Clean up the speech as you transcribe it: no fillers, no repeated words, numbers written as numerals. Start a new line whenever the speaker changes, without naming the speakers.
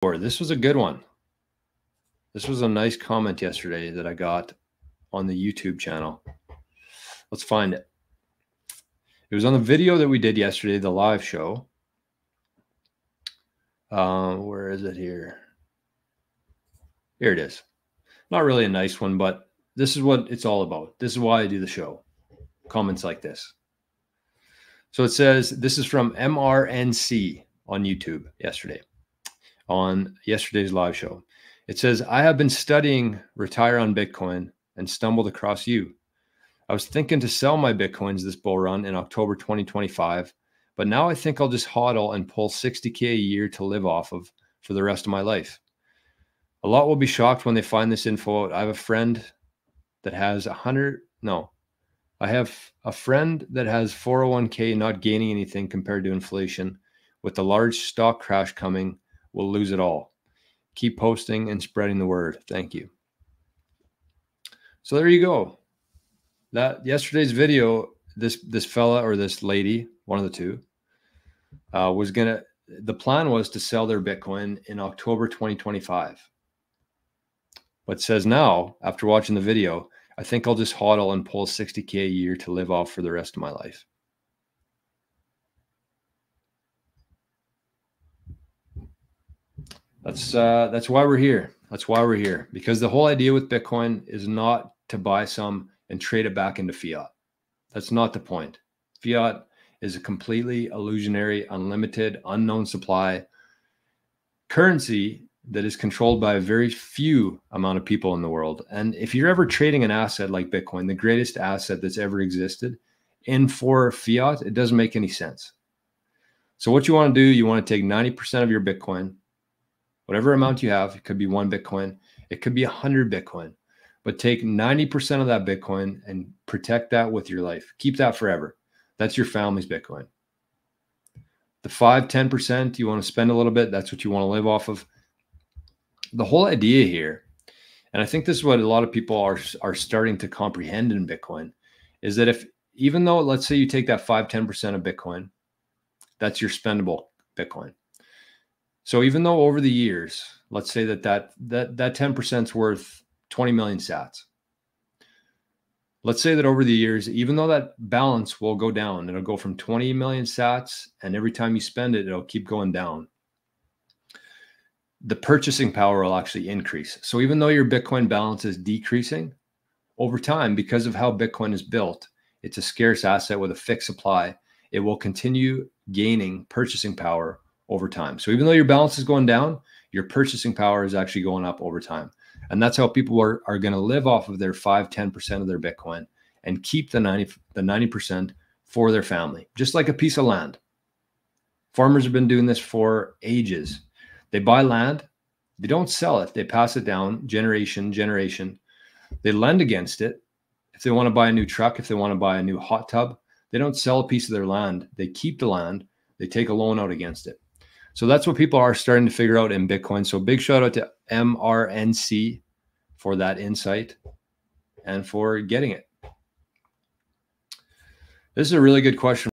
This was a good one. This was a nice comment yesterday that I got on the YouTube channel. Let's find it. It was on the video that we did yesterday, the live show. Where is it here? Here it is. Not really a nice one, but this is what it's all about. This is why I do the show. Comments like this. So it says, this is from MRNC on YouTube yesterday, on yesterday's live show. It says, I have been studying retire on Bitcoin and stumbled across you. I was thinking to sell my Bitcoins this bull run in October 2025, but now I think I'll just hodl and pull 60K a year to live off of for the rest of my life. A lot will be shocked when they find this info out. I have a friend that has I have a friend that has 401k not gaining anything compared to inflation. With the large stock crash coming, we'll lose it all. Keep posting and spreading the word. Thank you. So there you go. That yesterday's video, this fella or this lady, one of the two, the plan was to sell their Bitcoin in October 2025. But says now, after watching the video, I think I'll just hodl and pull 60K a year to live off for the rest of my life. That's why we're here. That's why we're here. Because the whole idea with Bitcoin is not to buy some and trade it back into fiat. That's not the point. Fiat is a completely illusionary, unlimited, unknown supply currency that is controlled by a very few amount of people in the world. And if you're ever trading an asset like Bitcoin, the greatest asset that's ever existed, in for fiat, it doesn't make any sense. So what you want to do, you want to take 90% of your Bitcoin, whatever amount you have, it could be 1 Bitcoin, it could be 100 Bitcoin, but take 90% of that Bitcoin and protect that with your life. Keep that forever. That's your family's Bitcoin. The 5-10% you want to spend a little bit, that's what you want to live off of. The whole idea here, and I think this is what a lot of people are starting to comprehend in Bitcoin, is that even though, let's say you take that 5-10% of Bitcoin, that's your spendable Bitcoin. So even though over the years, let's say that 10% is worth 20 million sats. Let's say that over the years, even though that balance will go down, it'll go from 20 million sats, and every time you spend it, it'll keep going down. The purchasing power will actually increase. So even though your Bitcoin balance is decreasing over time, because of how Bitcoin is built, it's a scarce asset with a fixed supply. It will continue gaining purchasing power over time. So even though your balance is going down, your purchasing power is actually going up over time. And that's how people are going to live off of their 5-10% of their Bitcoin and keep the 90% for their family, just like a piece of land. Farmers have been doing this for ages. They buy land, they don't sell it, they pass it down generation. They lend against it. If they want to buy a new truck, if they want to buy a new hot tub, they don't sell a piece of their land. They keep the land, they take a loan out against it. So that's what people are starting to figure out in Bitcoin. So big shout out to MRNC for that insight and for getting it. This is a really good question.